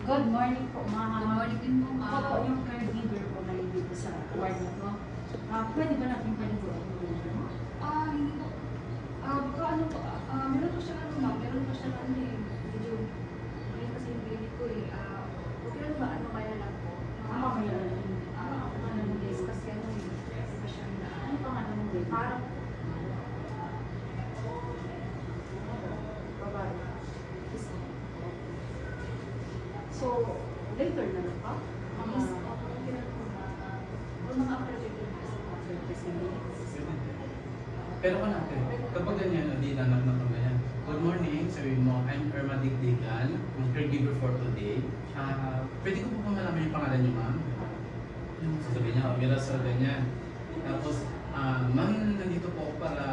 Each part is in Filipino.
Good morning po, ma'am. Good morning din po, ma'am. Ako po yung caregiver po ngayon dito sa ward na to. Pwede ba natin paliguan mo? Hindi po. Baka ano po, meron po siya ano ma'am, meron po siya ano eh, medyo, ngayon kasi yung baby ko eh, okay lang ba, ano kaya lang po? Mamaya lang. Ano days kasi ano eh, hindi pa siya na, Ano pa nga naman din? parang, Babae. So, later na lang pa? yes, okay lang po na, o mga after 15 minutes po. Pero ka natin, kapag ganyan, hindi nanak na kung ganyan. Good morning, sabihin mo, I'm Irma Digdigan, I'm caregiver for today. Pwede ko po ba malaman yung pangalan niyo, ma'am? Sasabihin niya, Mira sa ganyan. Tapos, ma'am, nandito po ako para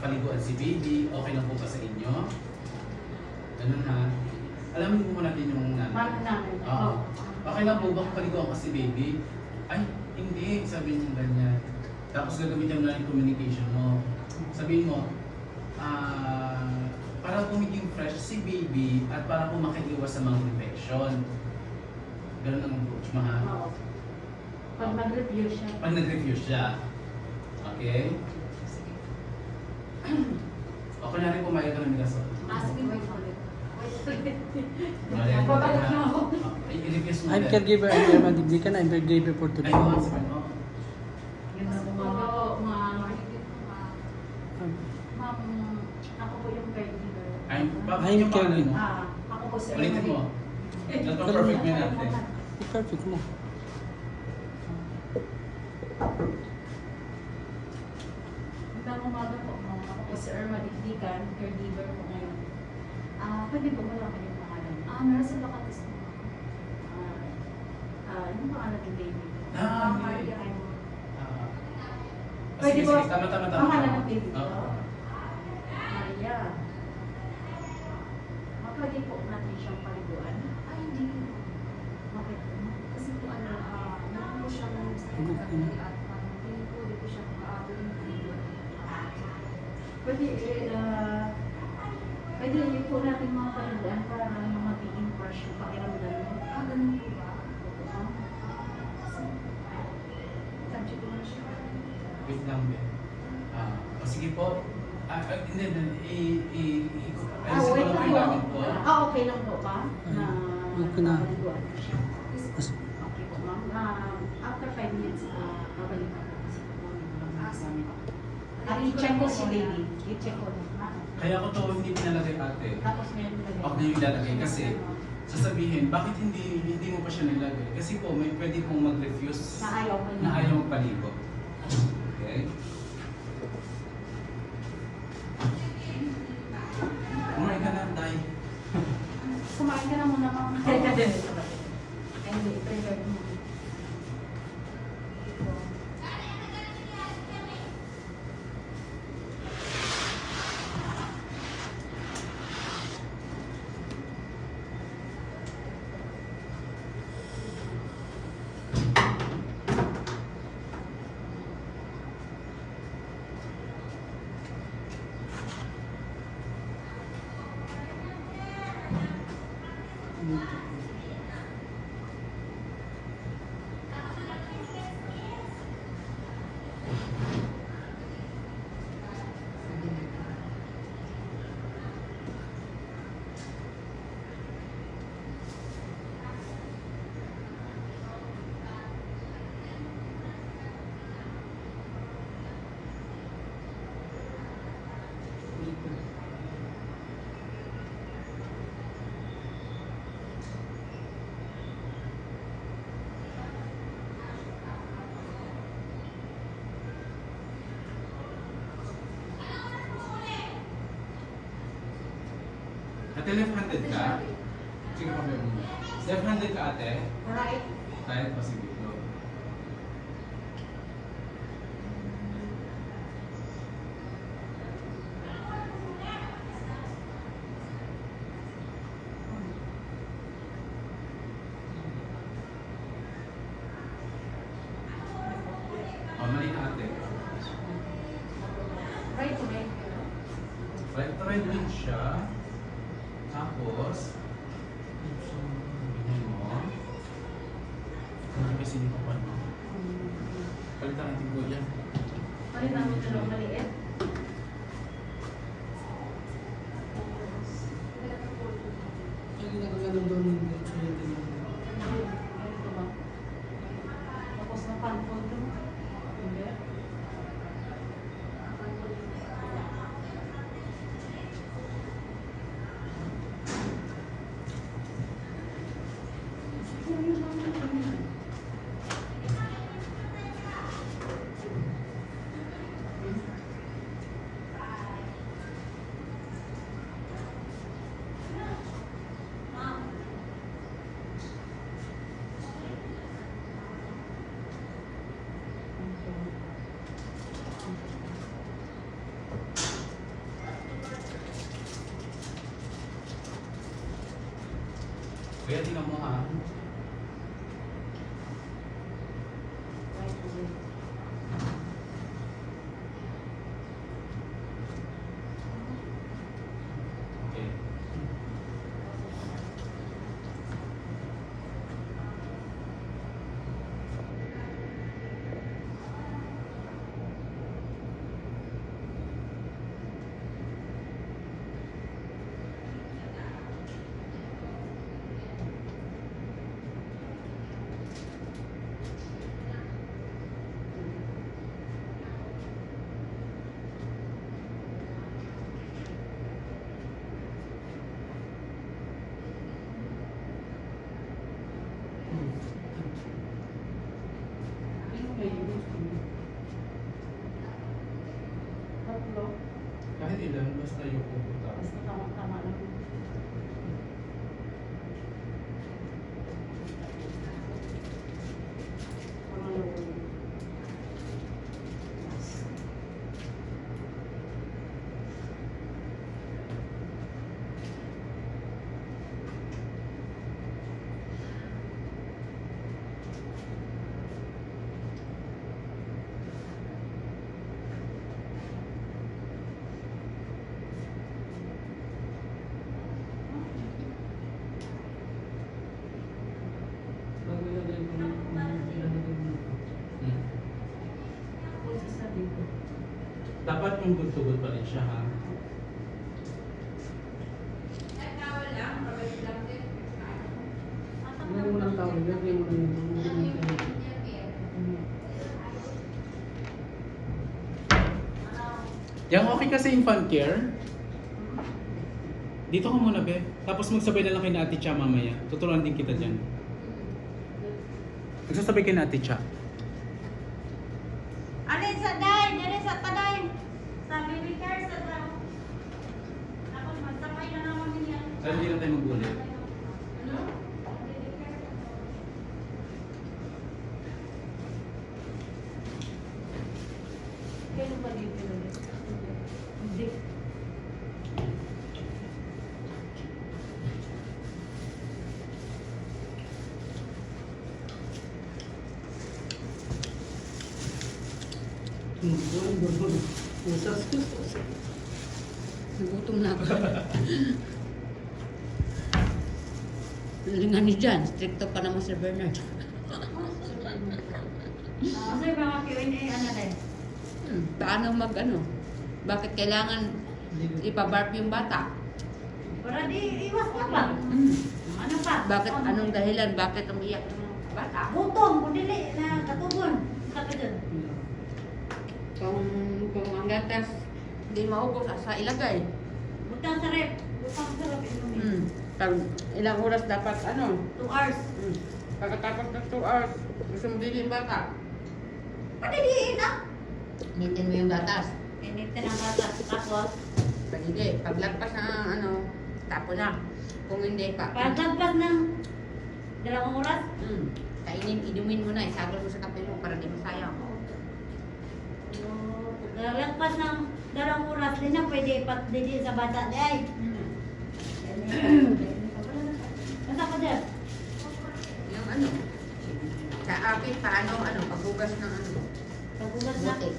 paliguan si baby, okay lang po ba sa inyo? Ganun ha. Alamin mo natin yung nanay. Ma'am namin. Oo. Okay lang po ba kung paliguan ko si baby? Ay, hindi, sabihin niya ganyan. Tapos gagamitin mo na yung communication mo. Sabihin mo, para po maging fresh si baby at para po makiiwas sa mga infection. Ganun ang approach mo ha. Oo. Pag nag-review siya. Pag nag-review siya. Okay? Okay na rin pumayag ka ng milaso. Sige, wait ulit. Babalik na ako. I-request mo I'm ulit. caregiver, I'm Irma Digdigan, I'm caregiver for Ay, today. mga sabihin mo. Yun na umaga po, ma'am. Morning din po, ma'am. Ma'am, ako po yung caregiver. I'm I'm Kevin. Ako po si Ulitin mo. Eh, That's mo perfect mo natin. Perfect mo. Magandang umaga po, ma'am. Ako po si Irma Digdigan, caregiver po ngayon. Pwede po malaman yung pangalan? Meron sa Bacatis po. Yung pangalan ng baby? Maria. Pwede Sige, po, sige. Tama. pangalan ng baby ko? Oo. Maria. Pwede po natin siyang paliguan. Ay, hindi. Bakit po? Kasi po ano, meron po siyang sakit na kami at parang feeling ko, di po siya makaabot ng video. Pwede rin po natin mga paliguan para magiging fresh yung pakiramdam mo. Ganun po ba? Ah, Tansi ko na siya. Wait lang, Ben. Sige po. Hindi. Ayusin ko wait lang po lang yung po. gamit ko. Okay lang po ba? Okay na. Paliguan ko siya. Mas- Okay po, ma'am. After 5 minutes, babalik ako kasi po ang gamit. I-check ko si baby. I-check ko na. Kaya ko to hindi pinalagay ate. Tapos meron talaga. Huwag niyo ilalagay kasi sasabihin, bakit hindi mo pa siya nilagay? Kasi po, may pwede pong mag-refuse Na ayaw mo na ayaw magpaligo. Okay? Kumain ka na, Day. Kumain ka na muna, ma'am. Hindi, prepare mo. Ate, left-handed ka? Sige pa kayo muna. Left-handed ka, ate? Right. Right, sige. Go. Mali ka, ate. Right to right. Right to right din siya. Tapos, hindi ko pa. Palitan natin po yan. Palit namin ito ng maliit. Yung ginagawa doon yung sulit din. Ito ba? Tapos na pan-fold mo. Hindi. Kaya tingnan mo ha. Okay. Tatlo. Kahit ilan, basta yung pupunta. Basta tama-tama lang. Pangalawa. Yes. Bago ilagay mo ilalagay mo. Hmm. Tapos isa dito. Dapat yung good to good pa rin siya ha. Ilagay mo ng tawag, ilagay mo ng Yang okay kasi infant care. Dito ka muna, be. Tapos magsabay na lang kay na Ate Cha mamaya. Tuturuan din kita dyan. Magsasabay kay na Ate Cha. Alin sa day? Alin sa taday? Sa baby care sa daw. Tapos magsabay na naman din yan. Ay, hindi na tayo magulit. Ano? Kailan ba dito ulit? Hindi. Usas ko. Nagutom na ako. Lingan ni Jan, stricto pa naman si Bernard. Sir, mga Q&A, ano din? Paano mag-ano? Bakit kailangan ipabarp yung bata? Para di iwas na ba? Ano pa? Bakit anong dahilan? Bakit umiyak yung bata? Gutom, kundili na katubon. Sa ka dyan. Kung ang gatas hindi maubos, asa ilagay? Butang sa rep. Butang sa rep. inumin. Pag ilang oras dapat 2 hours. Pagkatapos ng 2 hours, gusto mo din yung bata. Padiliin na. Initin mo yung gatas. Initin ang batas. Tapos, Pag hindi, paglagpas ng tapo na. Kung hindi pa, pagkagpas ng 2 oras. kainin, inumin mo na, isagol mo sa kape mo para di masayang. Pagkagpas ng 2 oras din na pwede patdili sa bata. Ay. Nasa ka dyan? Yung sa akin, paano, paghugas ng Pagbugas na. butik.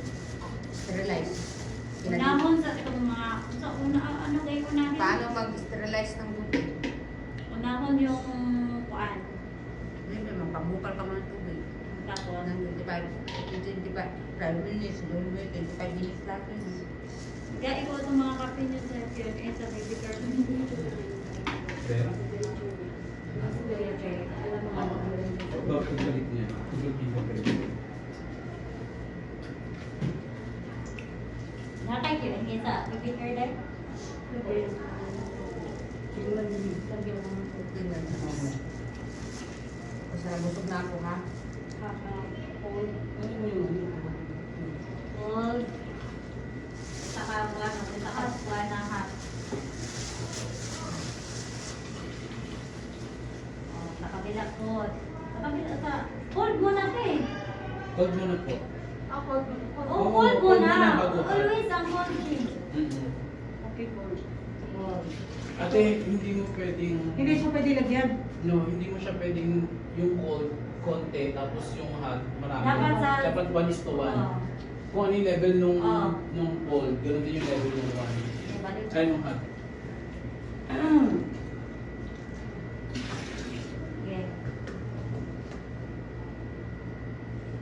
Sterilize. Unahon sa itong mga, sa una, ano kayo unahin? Paano mag-sterilize ng butik? Unahon yung kuan. Hindi, magpabukal ka mo ng tubig. Tapos, 25 minutes, 25 minutes lang yun. kaya ikaw itong mga kape niyo sa Q&A sa baby girl. Pero, Alam mo ano. bakit balik niya? Nakay Q&A sa baby girl din? Siguro hindi. Basta busog na ako ha. Ano mo yung ano? Cold. Saka ano, saka na hot. Oh, sa kabila cold. Sa kabila sa cold muna ka eh. Huwag mo na po. Oh, cold. Oh, Oo, cold cold muna. muna bago hot. Always ang cold thing. Mm-mm. Okay, cold. Cold. Ate, hindi mo pwedeng... Hindi siya pwede lagyan. No, hindi mo siya pwedeng yung cold, konti, tapos yung hot, marami. Dapat sa- Dapat 1:1. Oo. Kung ano yung level nung, Oo. nung cold, ganoon din yung level nung hot. Balik. Ay, nung hot. Okay.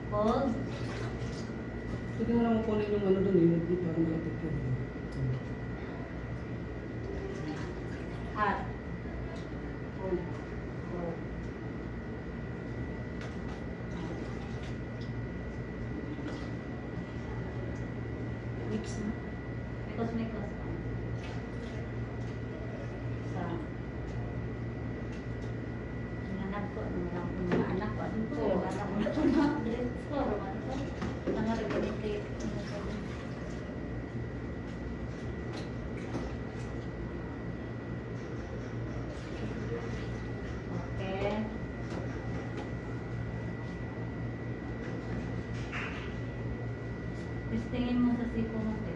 Cold. Pwede mo naman kunin yung ano doon eh. Hindi parang matik yun. Hot. Cold. Cold. Mix na. Because may cost pa. Sa anak ko, mga anak ko, ano po, anak ko na ito na dress ko, ano po, mga regulate. Okay. Testingin mo sa sipo mo, te.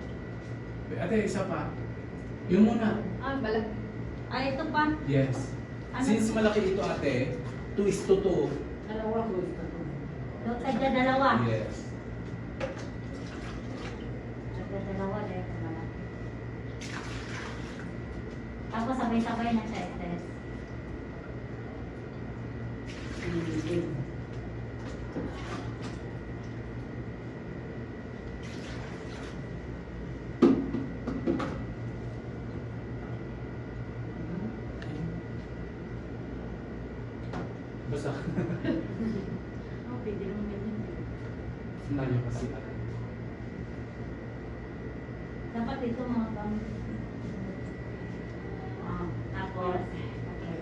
Ate, isa pa. Yung muna. Ah, balag. Ah, ito pa. Yes. Ano? Since malaki ito ate, 2:2. Dalawa ko ito. Tagda dalawa. Yes. Tagda dalawa, dahil ka malaki. Tapos sabay-sabay na siya i-test. Basta. Oh, pwede lang ganyan. Sundan niyo kasi ate. Dapat ito mga bang... Ah, tapos... Okay.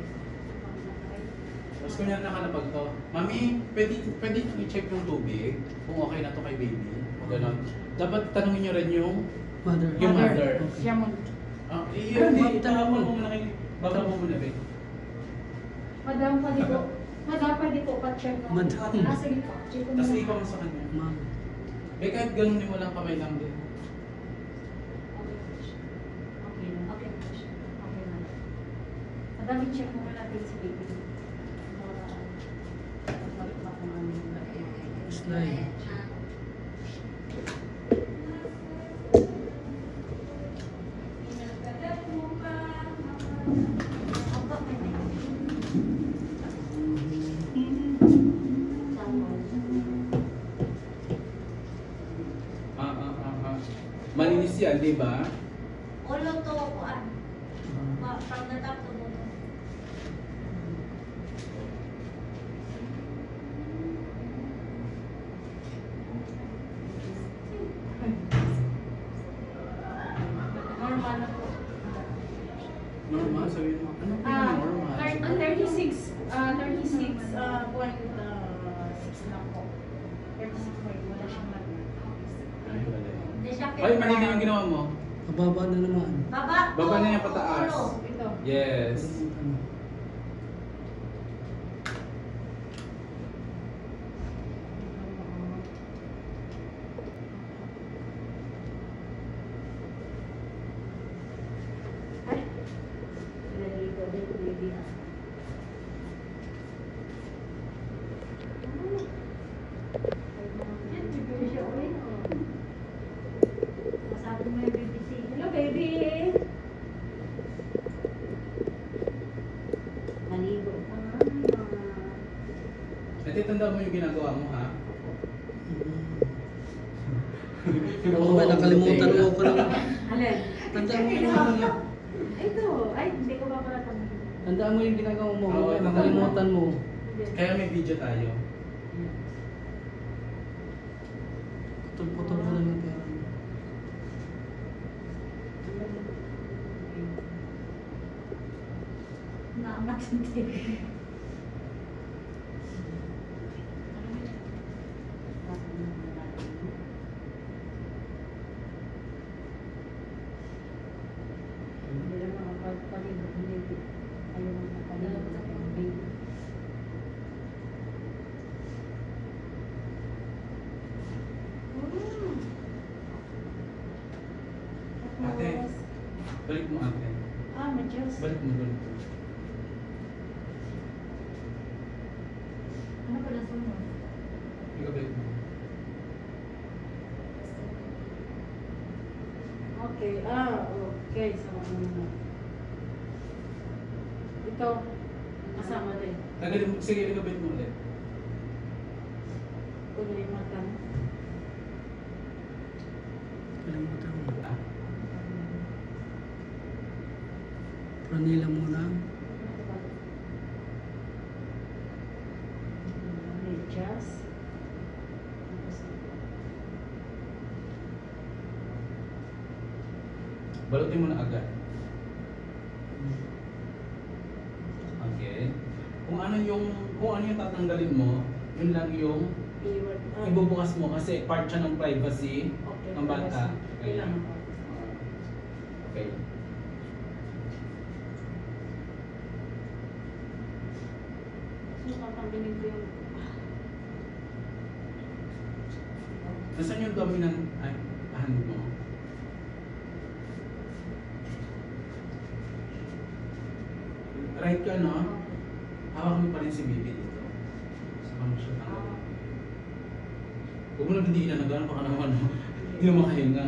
Tapos kung yan nakalapag to, Mami, pwede nyo i-check yung tubig kung okay na to kay baby. Ganon. Dapat tanungin nyo rin yung Mother. Yung mother. Siya mo. yun, Ma'am, tanong tanong mo mo. muna kayo. Baba mo muna, be. Madam, pwede ko. Madam, pwede ko pa-check mo. Madam. Ah, sige po. Check ko Tapos muna. ikaw sa kanya. Ma'am. Kahit ganunin mo lang kamay lang din. Okay na. Okay na siya. Okay na. Madam, i-check mo natin si baby. Slide. Malinis yan, di ba? Ulo to, kuan. From the top to bottom. Normal na po. Normal, sabihin mo. Ano po yung normal? 36, 36.6 lang po. 36 point, wala siyang magna. Ay, wala. Hindi siya Ay, mali na yung ginawa mo. Mababa na naman. Baba to. Baba na yung pataas. Ulo. Ito. Yes. Ay. Naliligo din, baby. Yan, bibili siya ulit. Masabi mo yung BBC. Hello, baby! Maligo ka. Ate, tanda mo yung ginagawa mo, ha? Oo ba, nakalimutan mo ko lang. Alin? Tandaan mo yung ano. Ito. Ay, hindi ko pa pala tanong. Tandaan mo yung ginagawa mo. Oo, Nakalimutan mo. Kaya may video tayo. Putol-putol ko lang yung pera. Naamat hindi. Hindi lang makapagpalibot, hindi. Ayaw mo magpalibot sa camping. Ate. Balik mo ate. Ah, ma-Diyos. Balik mo doon. Ano pala sunod? Ikaw balik mo. Okay, okay. So, ikaw, kasama din. Tagalin mo. Sige, ikaw balik mo ulit. Kung may mata. Kalimutan mo. Ah, Pranila muna. Just. balutin mo na agad. Okay. Kung ano yung tatanggalin mo, yun lang yung ibubukas mo kasi part siya ng privacy Okay. ng bata. Kailangan ko. Okay. So, tatanggalin ko yung... Nasaan yung dominant hand mo? Right ka, no? Hawak mo pa rin si baby dito. Saka mo siya tanggalin. Huwag mo na bindihin na nagano, baka naman hindi mo makahinga.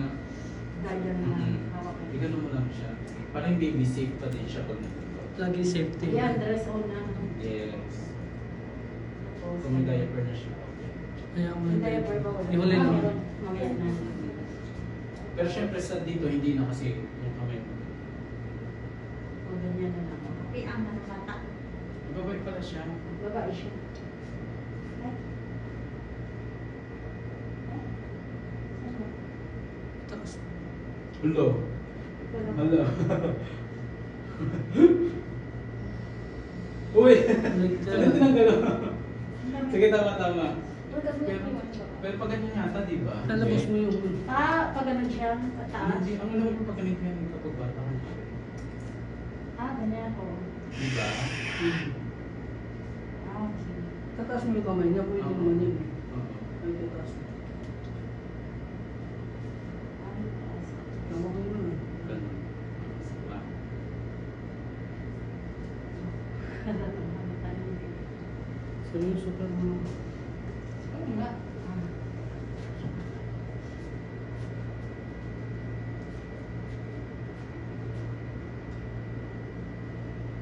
Dahil yan na Mhm. hawak ko. Igano mo lang siya. Parang baby safe pa din siya pag nandito. Lagi safety. Ayan, dress on na. Yes. Kung may diaper na siya. Kaya mo Yung diaper ba wala? Ihuli lang. Meron. Mamaya na. Pero syempre sa dito, hindi na kasi yung kamay mo. O, ganyan na lang. Okay, ang mga bata. Ibabalik pala siya. Babae siya. Ay. Ay. Ano? Taas. Hello. Wala. Hello. Uy! Balik ka. Ano tinanggal mo? Sige, tama. Pero, Pero pag ganyan yata, di ba? Lalabas mo yung... pag ganun siya, pataas. Hindi, ang alam mo pag ganito yan kapag bata ka. Ganyan ako. Di ba? Sige. Tataas mo yung kamay niya. Pwede Oo. naman yun. Oo. Ay, tataas mo. Taas. Tama ko yun. Ganun. Diba? Seryoso ka mo. Wala.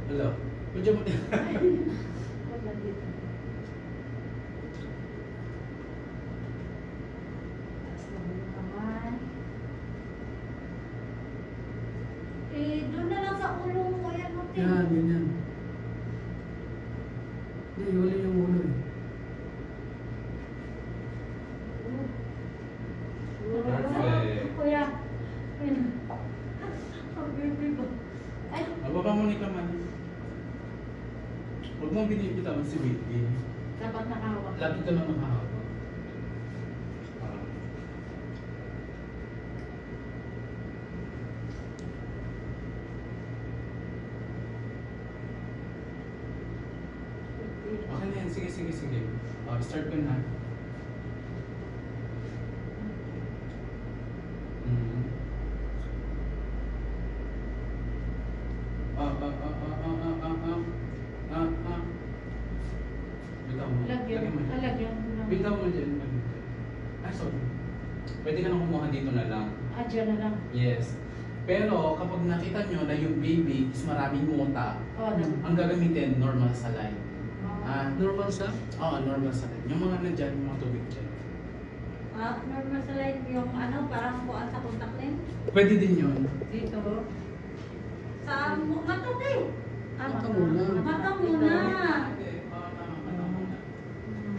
Hello. Medyo mo Wala dito. Taas na mo yung kamay. Doon na lang sa ulo mo, ayan mo, Tin. Yan, ganyan. Hindi, huli yung ulo eh. Perfect. Kuya. Ang baby ko. Ay, Mababa mo ni kamay. Huwag mong binibitawan si baby. dapat nakahawak. Lagi ka lang nakahawak. Okay na yan. Sige. Start ko na. Mm. Bitaw mo. Lagyan. Lagyan mo. Lagyan ko lang. Bitaw mo dyan. Ay, sorry. Pwede ka na kumuha dito na lang. Dyan na lang. Yes. Pero kapag nakita nyo na yung baby is maraming muta, Oo, naman. ang gagamitin normal saline. Oo. Ah, Normal sa? Oo, normal saline. Yung mga nandyan, yung mga tubig dyan. Normal sa line yung ano, parang kuan sa contact lens. Pwede din yun. Dito. Sa mata din. Mata muna. Mata muna.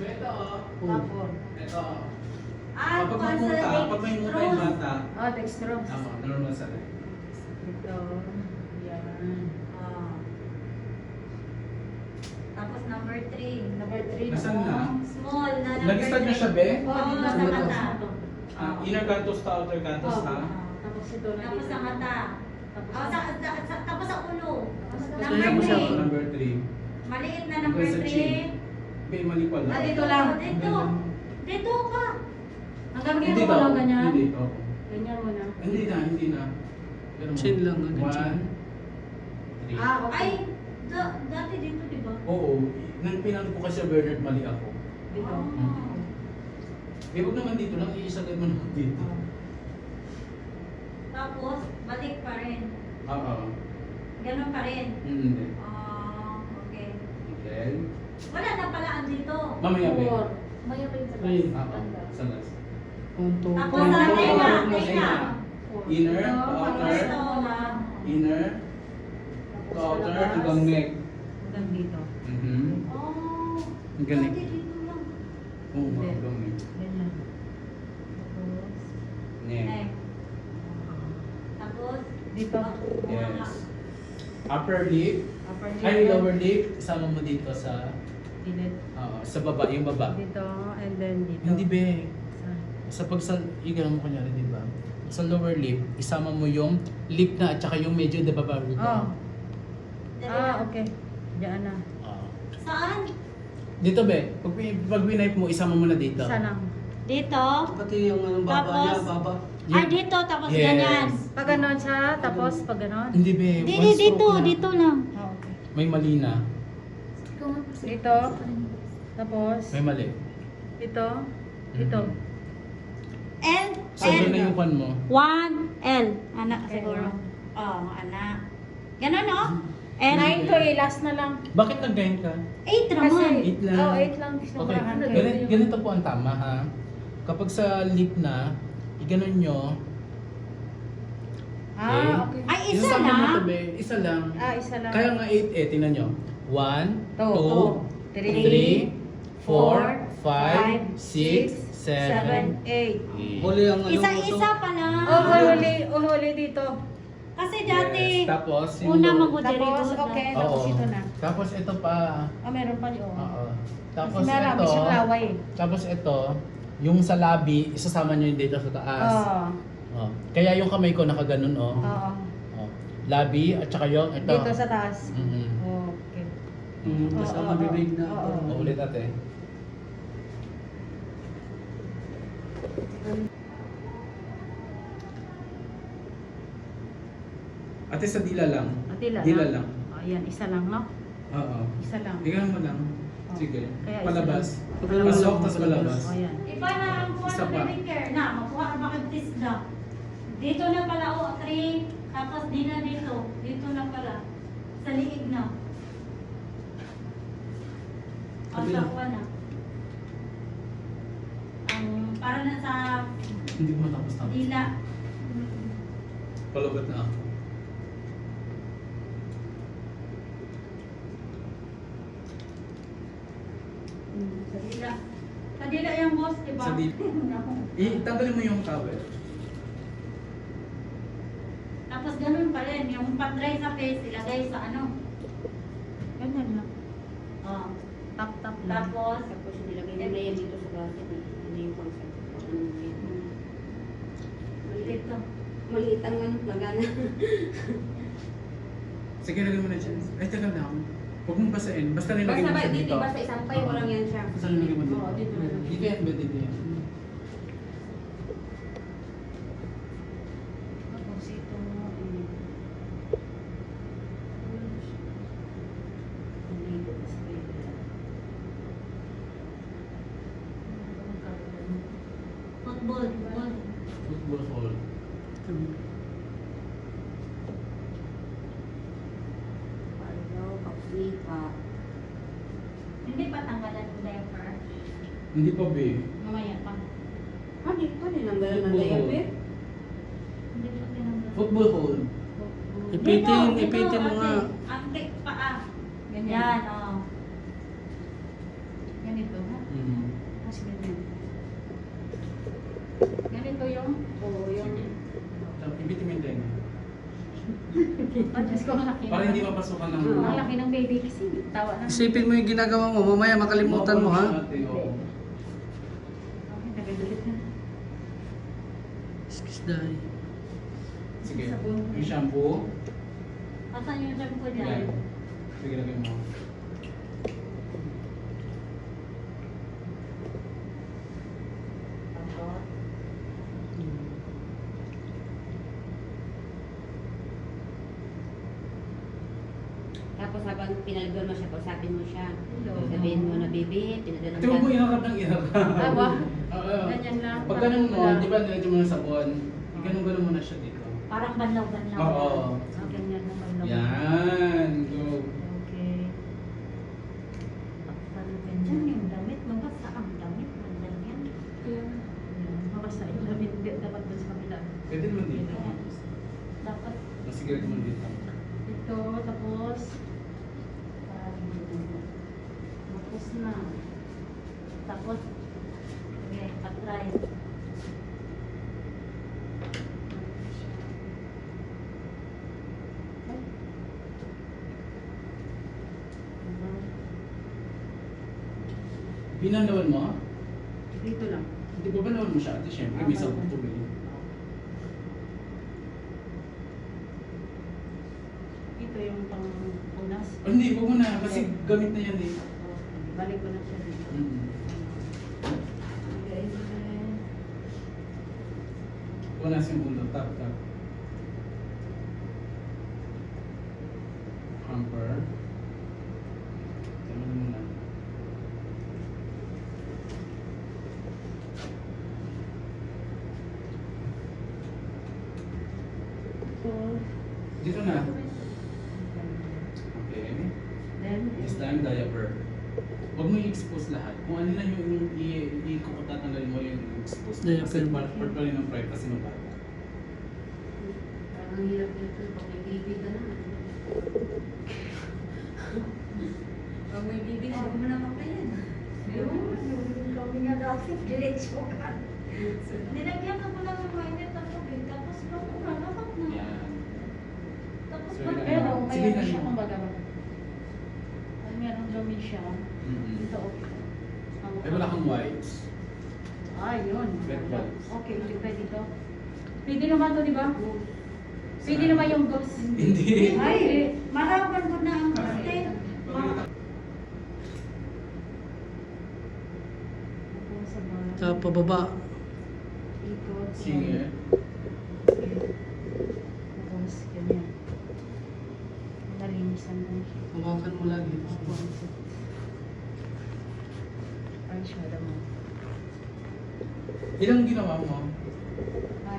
Ito, Tapon. ito. Ah, Kapag kuan sa mamuta, pag may muta yung mata, Oh, dextrose. normal sa rin. Dito. Yan. Ah. Tapos number 3. Number 3 Nasaan na? Small na number Nag-start na siya, be? Oo, sa mata. Inner canthus ta, outer canthus ta. Tapos ito na Tapos sa mata. Tapos Oh, tapos sa ulo. Kaya Number mo siya 3. number 3. Maliit na number Hanggang sa 3. chin. Be, mali pala. Ah, dito lang. Dito. Dito ka. Hanggang Hindi dito daw. mo lang ganyan. Hindi, oo. Ganyan mo na. Hindi na, hindi na. Pero Chin lang, hanggang chin. 1, 3. Ah, okay. Ay, dati dito, di ba? Oo. Nang pinanong ko kasi Bernard, mali ako. Dito. Ah. Eh, huwag naman dito lang, iisagad mo naman dito. Tapos, balik pa rin. Oo. Ganun pa rin. Hindi. Ah, okay. Then, Wala na pala andito. mamaya be. Four. Maya pa yun sa Ay. last. Oo, sa last. Punto. Tapos Punto. sa tenga, Punto. tenga. Inner, Ito, to outer. Ito. Inner, to Tapos outer, sa labas. hanggang neck. Hanggang dito. Mhm. Oh, Ang galing. dati dito lang. Oo, hanggang neck. Ganyan. Tapos, Neck. Eh, tapos, dito. Yes. Upper lip. Upper lip. Ay, lower lip. Isama mo dito sa, Gilid. sa baba, yung baba. Dito, and then dito. Hindi be. Sa- Sa ganun mo kunyari, di ba? Sa lower lip, isama mo yung lip na at saka yung medyo di ba ba rito? Oh. dali Ah, na. okay. Diyan na. Ah. Saan? Dito be, pag winipe mo, isama mo na dito. Isa lang. Dito. Pati yung anong baba niya, Tapos? baba. Ay, dito. Tapos Yes. ganyan. Pag ganon siya, tapos pag ganon. Hindi be, Di, one dito. stroke lang. Dito lang. Oh, okay. May mali na. Dito. Tapos, May mali. dito. Dito. Mhm. And, So, doon na yung kwan mo. 1L. Anak Okay, siguro. one. Oh, anak. Ganon, no? And 9 to last na lang. Bakit nag-9 ka? 8 naman. 8 lang. Oh, 8 lang. Okay, Sobrahan. ganito po ang tama ha. Kapag sa lip na, iganon nyo. Ah, okay. Ay, isa Isasama mo lang. to, be. Isa lang. Ah, isa lang. Kaya nga 8 eh, tingnan nyo. 1, Two, 2, three, 3, 4, 5, 6, 7, 8. 8. Huli ang ano Isa-isa pa lang. Oh, huli dito. Kasi dati, Tapos, yung una lower- mag-derivative Tapos, okay. Oo. Tapos ito na. Tapos ito pa. Ah, meron pa yun. Oo. Tapos Kasi marami ito. siyang laway. Tapos ito, yung sa labi, isasama nyo yung dito sa taas. Oo. Oh. Kaya yung kamay ko nakaganon oh. Oo. Oh. Labi at saka yung ito. Dito sa taas. Mhm. Okay. Kasama bibig na. Oo. Oh, ulit ate. Ate sa dila lang. Dila Dila lang. lang. Oh, yan, isa lang, no? Oo. Isa lang. Ikaw mo lang. Oh. Sige. Kaya isa Palabas. lang. Pasok, tapos palabas. Oh, yan. iba na ang kuha Isa ng pa. baby care na. Makuha na bakit tisda. Dito na pala, 3. Tapos di na dito. Dito na pala. Sa liig na. O, Kabila. sa kuha na. Ang, para na sa Hindi ko matapos na. dila. Palabat na ako. Sa dila. Sa dila yung boss, diba? Sa dila. Tanggalin mo yung cover. Tapos ganun pa rin. Yung pan-dry sa face, ilagay sa ano. Ganyan lang. Oh. Tap lang. Tapos, Tapos nilagay nila yan dito sa basket. Ano yung concept? Ano yun? dito. Maliit ang ano, lagana. Sige, lagay mo na dyan. Ay, tagal na ako. Huwag mong basain. Basta nilagay mo Basta siya dito, dito. basta isampay mo lang yan siya. Basta nilagay mo dito. Oo, dito na lang. Dito yan, ba? Dito yan. Tapos ito, Football. Football. Football hall. Palo, pagsika. Hindi pa tanggalan yung diaper. Hindi pa, be. Mamaya pa. Ano nanggalan ng diaper? Hindi ko tinanggal. Football hole. Ipitin mo nga. Ante, paa. Ganyan. Yan, oo. Ganito, ha? Mhm. Kasi ganyan. Ganito yung, Oo, yung... Sige. Tapos ibitin mo yung tenga. Diyos ko, malaki. Para hindi mapasukan ng... Ang laki ng baby kasi. Tawa na. Isipin mo yung ginagawa mo, mamaya makalimutan mo ha. Ate, oo. Okay, nagagalit na. Excuse dahil. Sige. Yung shampoo. Asan yung shampoo Yan. dyan? Sige, lagay mo. Tapos, Tapos habang pinaliguan mo siya, kausapin mo siya. Hello. Sabihin mo na, baby, pinadala Ate, huwag mo inarap ng inarap. Awa. Oo. Ganyan lang. Pag ganun mo, Wala. di ba nilagyan mo ng sabon? Ganun mo na siya dito. parang banlaw-banlaw. Oo. Ah, ganyan ng banlaw. Yan. Go. Okay. Takpan mo ganyan yung damit. Mabasa ang damit. Ganyan. Kaya, yan. Mabasa yung damit. Dapat doon sa kabila. Pwede naman dito. Dapat Sige, lagyan mo dito. Ito, tapos, tapos na. Tapos, okay, patry. Binanawan mo? Dito lang. Hindi ba banawan mo siya? Ate, syempre, may sabon tubig. Ito yung pang-punas. Oh, hindi, huwag mo na. Kasi gamit na yan eh. Balik ko na siya dito. Mm-hmm. Okay. Punas yung ulo. Tap, tap. Hamper. Tama na muna. So, Dito na. Okay. then, This time, diaper. Huwag mo i-expose lahat. Kung ano lang yung tatanggalin mo yung expose. Diaper. Kasi part pa rin ng privacy ng bata. Parang hirap nito pag may baby ka na. Pag may baby ka, huwag mo na makayan. Kami nga dati, diretso ka. Nilagyan ka mo lang ng mainit ang tubig, tapos bakura, lapat na. Yan. Tapos So, bakit? pero Sige mayroon na siya yun. kumbaga. Ay, meron dumi siya. Mm-hmm. Dito, okay. Eh, wala kang wipes. Ah, yun. Red wipes. Okay, ulit tayo dito. Pwede naman to, di ba? Pwede naman yung ghost. Hindi. Ay, marapan ko na ang karte. Sa pababa. Ikot. Sige. Tapos, ganyan. Nalinisan mo. Hawakan mo lagi. Ay, syada mo. Ilang ginawa mo?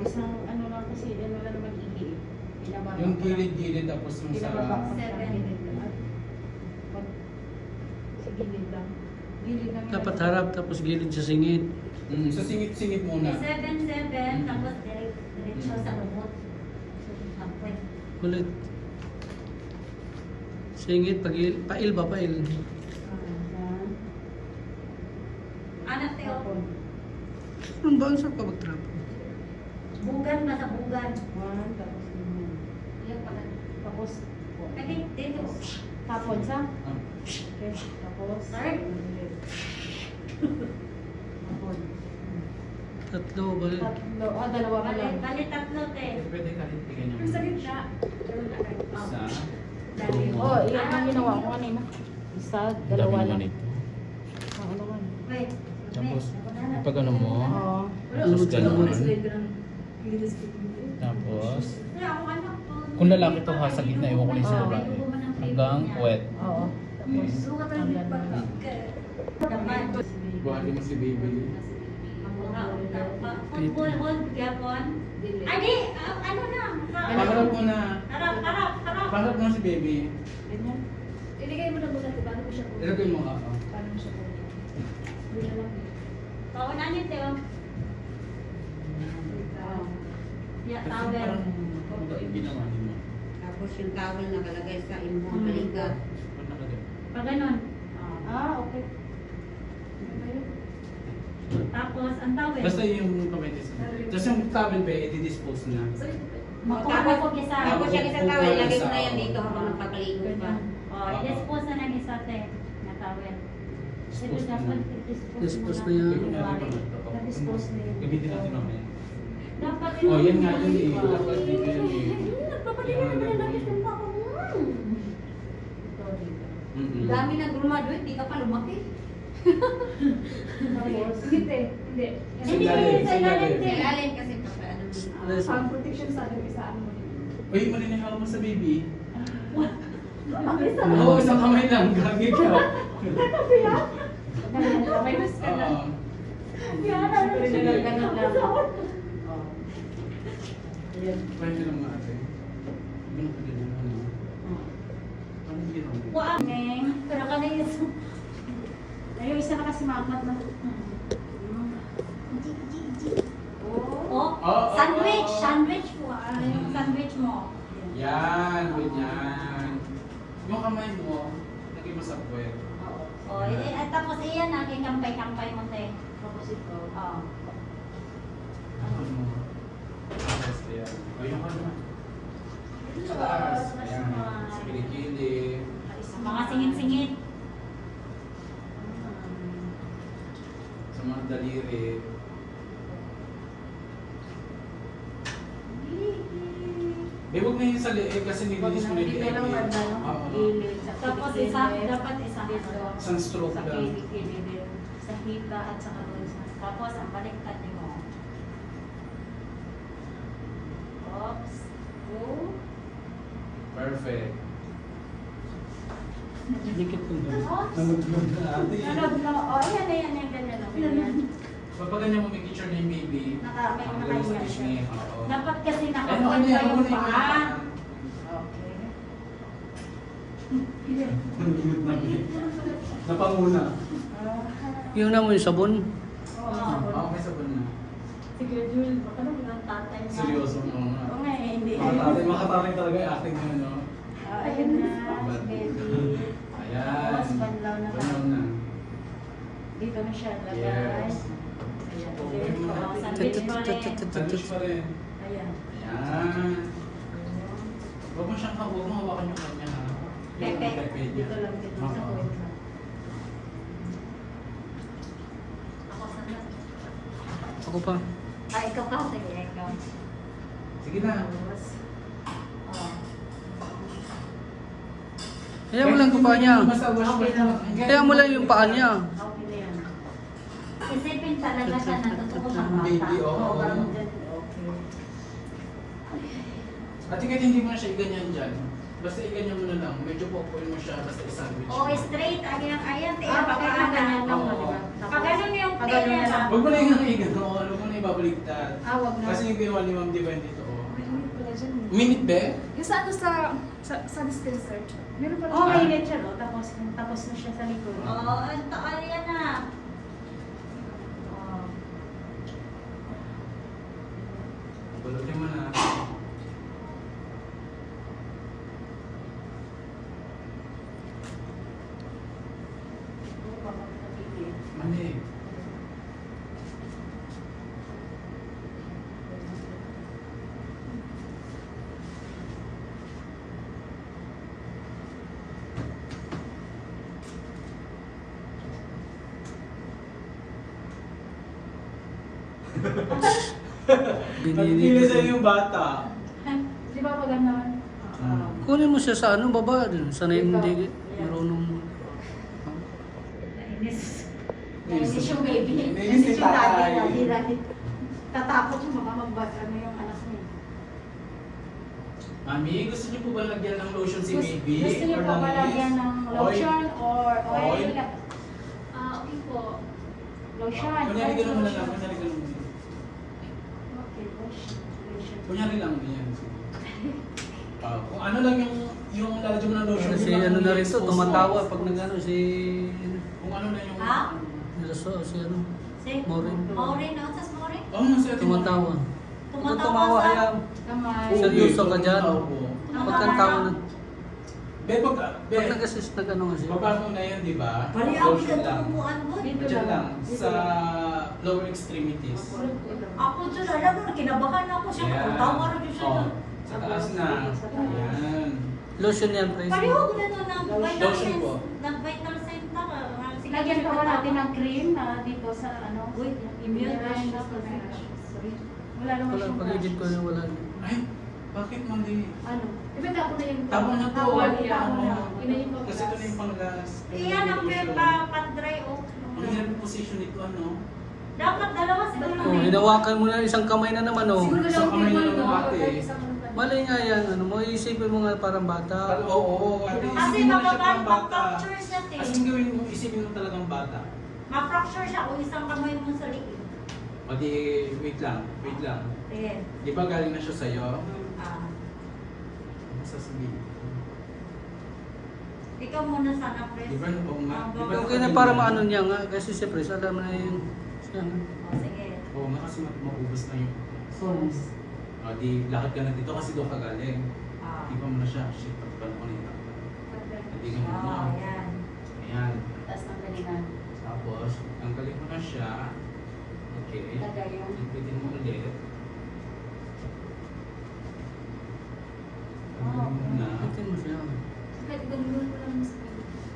Isang ano lang kasi, ano lang naman ihi. Pinababa Yung ko lang. gilid-gilid tapos yung Pinababa sa... ko siya. 7. Gilid lang. Sa gilid lang. Gilid lang. yung Dapat nababa. harap tapos gilid sa singit. Sa singit-singit muna. 7-7, tapos diretso sa lumot. Apoy. Ulit. Singit, pail ba? Pail. Yan. Anak Teo, Tapon. Anong ba? Saan ka mag-trap? bugan ba sa bugan? One, tapos ganyan. Yan pala. Tapos, Lagi dito. tapon sa. Ah. Okay, tapos. Third. Tapon. Tatlo ba? Tatlo. Ah, dalawa pa lang. Bali tatlo, te. Pwede kahit tignan Yung sa niyo. gitna. Isa. Dali. Oh, iyan ang ginawa ko kanina. Isa, dalawa lang. Ah, ano man. Wait. Tapos, Wait. pag ano mo, Oo. tapos gano'n. Tapos, Wala akong anak po. kung lalaki to ha, sa gitna, iwan ko lang sa Oo. babae. Hanggang puwet. Oo. Tapos, Sukat ang hanggang pag na. Daman. Buhati mo si baby. Football hold gapon. Ay, di, ano na? Paharap mo na. Harap, harap, harap. Paharap mo na si baby. Ganyan. Iligay mo na muna ito, paano mo siya po? Ilagay mo ka. Paano mo siya po? Hindi na lang. Paunanin, Teo. Yeah, Kasi towel. parang ginawa niyo. Tapos yung towel nakalagay sa imong balikat. Ano nakalagay? Pag ganun. Okay. Tapos, ang towel. Basta yung kamitis. Tapos yung towel ba, i-dispose na. Makuha na ko isa. Tapos yung isang towel, ilagay mo na yan dito habang nagpapaligo ka. Ganyan. I-dispose na ng isa te. Na towel. Ito Dispose dapat na. i-dispose Dispose mo na yan. Na-dispose na yun. Gamitin natin mamaya. Dapat Oh, yan nga yun eh. Dapat dito yun eh. Nagpapadala naman na natin yung bako mo. Mm-mm. Dami na graduate, di ka pa lumaki. Hindi. Sa ilalim, sa ilalim. Ilalim kasi pa ano Ang protection sa akin isa ano. Uy, malinihaw mo sa baby. Isa Oo, isang kamay lang. Gagi ka. May mas ka na. Oo. Yan, ano Sige. ganun lang. Pwede lang nga ate. Ganun ka din yung ano. Anong ginawa mo? Wow, Meng. Pero ka na yun. Ayun, isa na kasi mamat na. Oh, sandwich! Sandwich po. Ano yung sandwich mo? Yan, ganyan. Yung kamay mo, lagay mo sa puwet. Oh, tapos iyan na, kampay-kampay mo te. Tapos ito. Oh. Ano mo? Yes, yan. O, yung ano? Sa taas. Ayan. Sa kilikili. Mga singit-singit. Sa mga daliri. Huwag na yung sa liig kasi nilinis mo na yung liig. Oo. Tapos isa, dapat isa. Isang stroke Sa lang. kilikili din. Sa hita at sa doon. Tapos ang baliktad niyo mo. Oops. Oh. Perfect. Dikit ko doon. Nalaglag na ate. Nalog na. Oh, ayan, ayan, ayan, ganyan. Ganyan. Kapag ganyan mo may picture na yung baby, May ang galing sa nakahiya siya. pisngi. Oo. Dapat kasi Ano nakapunta yan? yung paa. Okay. Napanguna. Yung na mo yung sabon. Oo, may sabon na. Sige, Jul, baka naman ang tatay niya. Seryoso mo nga. Oo nga, hindi. Makatatay talaga yung acting nyo, no? Ayun na, si baby. Ayan. Tapos banlaw na Banlaw na. Dito na siya lagay. Yes. Ayan, Okay ulit. mo. Oh, sandwich pa rin. Sandwich pa rin. Ayan. Ayan. Huwag mo siyang huwag mo hawakan yung kanya, ha? Yung Pepe. pepe niya. Dito lang, dito sa Oo. kuwet lang. Ako sana. Ako pa. Ah, ikaw ka. Sige, ikaw. Sige na. Tapos, oh. Kaya mo lang yung paa niya. Basta wash Okay lang. Kaya mo lang yung paa niya. Okay na yan. Isipin talaga siya na totoo siyang bata. Baby, oo. Parang dyan, okay. At kahit hindi mo na siya iganyan dyan, basta iganyan mo na lang, medyo popuin mo siya, basta i-sandwich Oh, mo. straight. Ayan, te. Ah, Pag pagka- ganyan lang mo, Oo. di ba? Pag ganun yung Pag ganun na lang. Huwag mo na yung iganoon, huwag mo na ibabaligtad. Ah, wag na. Kasi yung ginawa ni Ma'am Divine dito, oh. May init pala dyan. Minute be? Yung sa ano sa dispenser. Meron pala. Oh, may init siya, no? Tapos na siya sa likod. Oo. Oh, ang taal yan na. Oh. Bulutin mo na. Mali. Nagpili sa'yo yung bata. Di ba pag ganun? Kunin mo siya sa ano, baba. Sana hindi marunong. Nainis. Nainis. Nainis yung baby. Nainis Nainis si yung daddy. tatay. Daddy. Tatakot yung mga ano yung anak niya. Mami, gusto niyo po ba lagyan ng lotion si baby? Gusto niyo Or po ba langis? lagyan ng lotion or oil? Oil? Okay po. Lotion. Kunyari ganun mo na lang, lotion. kunyari ganun mo. Okay, lotion. Kunyari lang, yan. Kung ano lang yung lalagyan mo ng lotion. Si yun lang ano ang na rin to, i-expose mo. tumatawa pag nagano si Kung ano na yung... Ha? si ano. Si Maureen. Maureen, ano sa Maureen? Oo, oh, si Ate Tumatawa. Huwag kang tumawa, hayaan. Kamay. Seryoso ka dyan? Opo. Huwag kang tawa na. Be, Pag be, nag-assist na gano'n kasi. baba mo na yan, di ba? Bali ako Lotion dito lang. kumuhaan mo. Dito Diyan lang, lang. sa lower extremities. Ako dyan, alam mo, kinabahan ako siya. Yan. Tawa rin siya. Oh, sa taas na. Yan. Lotion yan, Tracy. Pareho ko na to ng Lotion po. vital sign na. Lagyan pa natin ng cream na dito sa ano. Uy, immune Immune rash. Wala naman Wala, siyang pag-edit ko na wala. Ay, bakit mali? Ano? Iba tapo na yung Tabo na to. Tawag Ano? yan. Inayin mo. Kasi ito na yung pang-last. Iyan ang pan-dry oak. Ang hirap yung position nito, ano? Dapat dalawa siguro. Oh, hinawakan mo na isang kamay na naman, oh. Siguro Sa lang kamay din na mo, ng no? bata eh. Isang- Mali nga yan, ano mo, isipin mo nga parang bata. Oo, ate, Kasi isipin mo na siya pang bata. mapapapicture siya, As in gawin mo, isipin mo talagang bata. Ma-fracture siya kung isang kamay mo sa likod. O di, wait lang. Ayan. Di ba galing na siya sa'yo? Ah. Ano sasabihin? Ikaw muna sana, Pres. Di ba, oo nga. Di ba Okay na para maano niya nga, kasi si Pres, alam na yun. Siya nga. O, sige. Oo nga, kasi maubos na yung Sauce. O di, lakad ka na dito kasi doon ka galing. Ah. Di ba mo na siya? Shit, pagpano ko na yung takpan. Hindi ka mo na. Oh, ayan. Ayan. Tapos ng galingan. Tapos, tanggalin mo na siya. Okay. Lagay yung Ipitin mo ulit. Oh, Tanggalin mo na. Bitin mo siya. Kahit ganun mo lang sa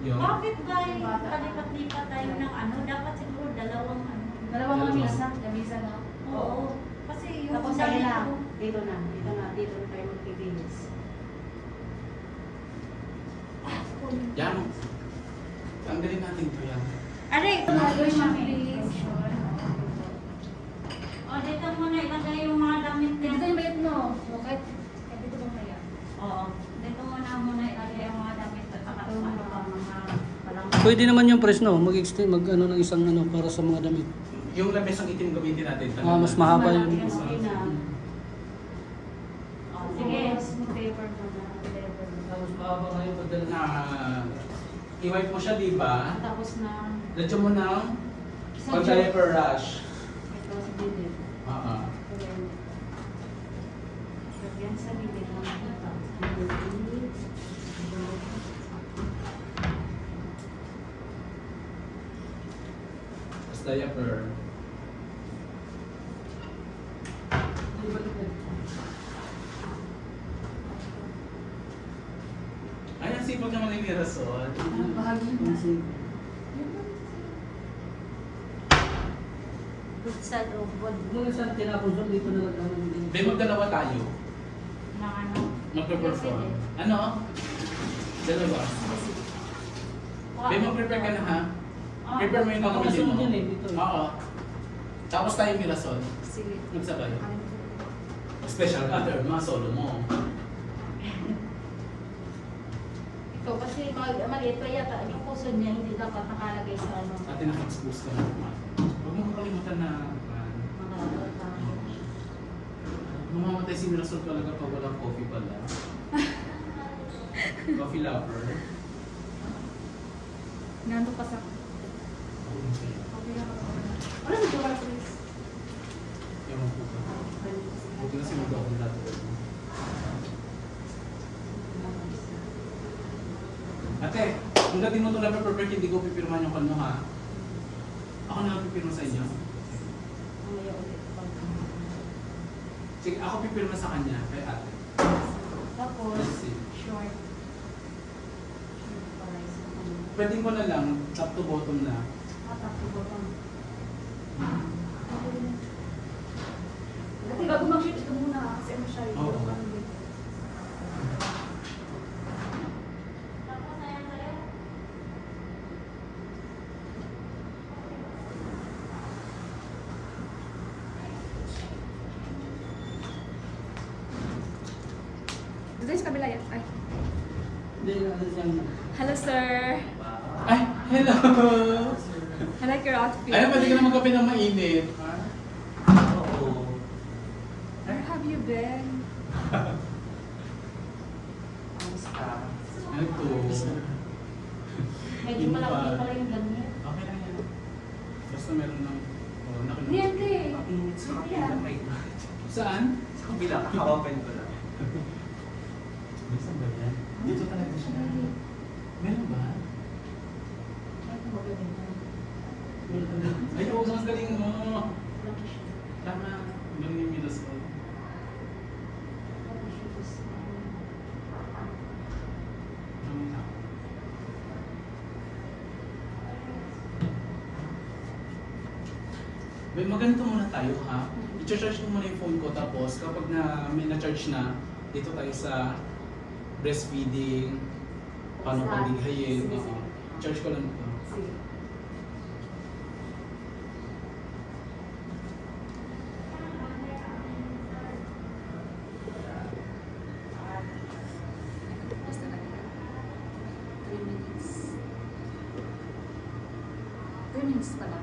Yun. Bakit ba yung palipat-lipat tayo ng ano? Dapat siguro dalawang ano. dalawang Dalawa. lamisa. Lamisa na. Oo. Kasi yung Tapos dami ayun na. ko. Dito na. Dito na tayo magpipilis. Yan. Tanggalin natin to yan. Aray! Ayun, please. O, dito muna ilagay yung mga damit Dito niya. yung bayad mo. O, kahit dito bang kaya? Oo. Dito muna ilagay yung mga damit at saka Ito ano pa, mga palang. Pwede naman yung Pres, no? Mag-extend, mag-ano ng isang ano para sa mga damit. Yung labis ang itim gamitin natin. Ah, mas mahaba yun. Malaki ang okay na. O, Sige, sige. mag-paper mo na. Paper mo. Tapos mahaba kayo padala Na, i-wipe mo siya, di ba? Tapos na. Lagyan mo ng Sa pag-diaper rash. Ito sa bibig. Oo. Lagyan sa bibig mo. Tapos diaper. Ay, ang sipag naman ni Mirasol. Bahagi mo. Good side of wood. Nung isang tinapon siya, dito na lang. Be, magdalawa tayo. Na ano. Magpe-perform. Ano? Dalawa. Be, mag-prepare ka na ha? Prepare mo yung Ako gagawin nasunod mo. yun eh, dito eh. Oo. Tapos tayo Mirasol. Sige. Magsabay. Special other, mga solo mo. Ito kasi maliit pa yata. Yung puso niya hindi dapat nakalagay sa ano. Ate naka-expose ka na naman. Huwag mo kakalimutan na Mga mamamatay si Mirasol talaga pag walang coffee pala. Coffee lover. Nando pa sa... Ano dito ka, please? Ewan ko ba. Huwag na sinudo ako lahat. Ate, kung dating mo ito na perfect, hindi ko pipirman yung kano ha. Ako na lang pipirma sa inyo. Mamaya ulit. Sige, ako pipirma sa kanya, kay ate. Tapos, Let's see. short. Pwede ko na lang, top to bottom na. Kasi bago mag-shoot ito muna kasi ano siya yung Oo. Tapos ayan sa'yo. Dito sa kabila yan. Ay. Hindi, ano siyang... Hello, sir. Ay, hello! I like your outfit. Ay, pwede ka na magkape ng mainit. Oo. Where have you been? Ano to? Medyo malaki pala yung ganyan. Okay lang yan. Basta meron ng... Oh, nakinig. Niente. It's Yeah. Saan? Sa kabila, kakawapan ko lang. Saan ba yan? Dito talaga siya. Meron ba? Ay, oo, ang galing mo. Tama. Ang galing yung middle school. Maganito muna tayo ha. I-charge ko muna yung phone ko tapos kapag na may na-charge na, dito tayo sa breastfeeding, paano pagdighayin. Charge ko lang ito. Sige. Basta na 3 minutes. 3 minutes pala.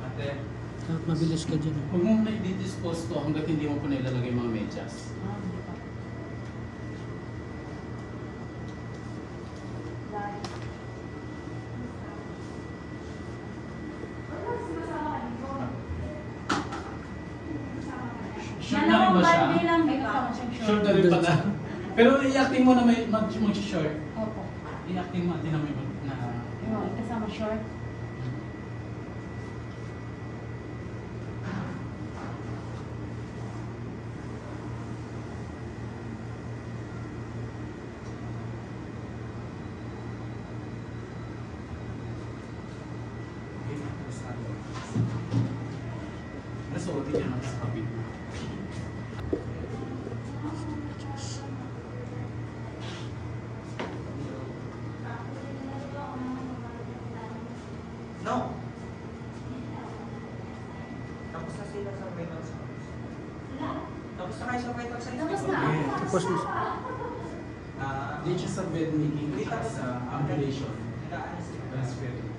Ate, At mabilis ka dyan. huwag mo na i-dispose to hanggat hindi mo pa nailalagay mga medyas. Hindi pa. Sure na rin ba siya? Dalawang lang, May di ba? kasama siyang Sure short. na rin pala. Pero i-acting mo na may mag-short. Opo. I-acting mo natin na may na... Yung kasama short. Nasuotin niya lang sa kapit mo. No! Tapos na sila sa vital signs. Tapos na kayo sa vital signs. Tapos na. Tapos na. Di siya sa bed making, di siya sa ambulation. Nag-aanis sila. Breastfeeding.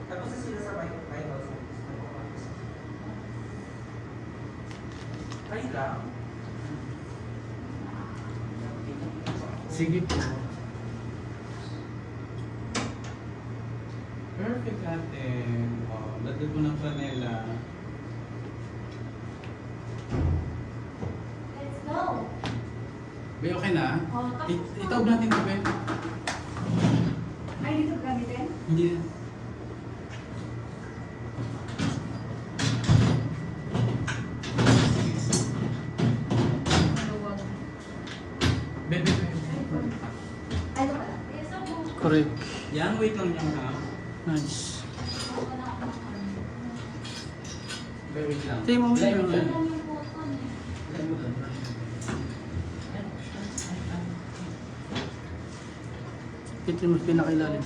Tapos na sila sa vital signs. Try lang. Sige po. Perfect ate. Oh, lagyan ko ng panela. Let's go. Be, okay na? Oh, tapos- Itaob natin ito, Be. Ay, dito gamitin? Hindi. Maluwag. Be, be, be. Ay, ito pala. Correct. Yan, wait lang yan ha. Nice. Be, wait lang. Tingnan mo, Lay mo tingnan mo. dyan. Yung button eh. Lay mo dyan. Pitin mo pinakailalim.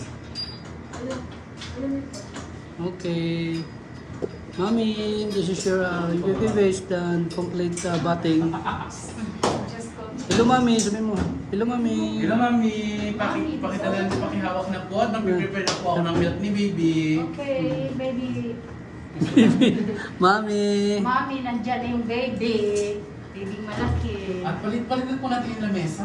Okay. Mami, this is your baby waste and complete batting. Hello, Mami. Sabi mo. Hello, Mami. Hello, Mami. Pakitalan, pakihawak na po at mag-prepare na po ako ng milk ni baby. Okay, baby. Mami. Mami, nandyan yung baby. Baby malaki. At palit-palitan po natin yung lamesa.